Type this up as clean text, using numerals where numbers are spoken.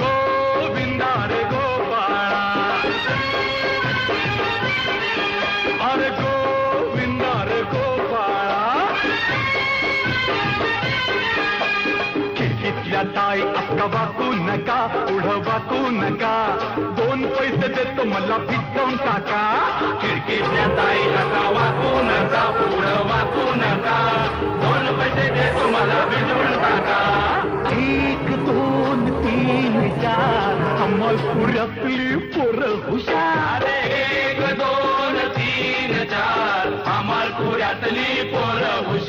गोविंदा रे गोपाळा अरे गोविंदा रे गोपाळा खिडकीतल्या ताई अक्का वाकू नका पुढं वाकू नका 2 पैसे देतो मला भिजवून टाका खिडकीतल्या ताई अक्का वाकू नका पुढं वाकू नका 2 पैसे देतो मला भिजवून टाका 1 2 3 4 अमलपुरातली पोरं हुशार 1 2 3 4 अमलपुरातली पोरं हुशार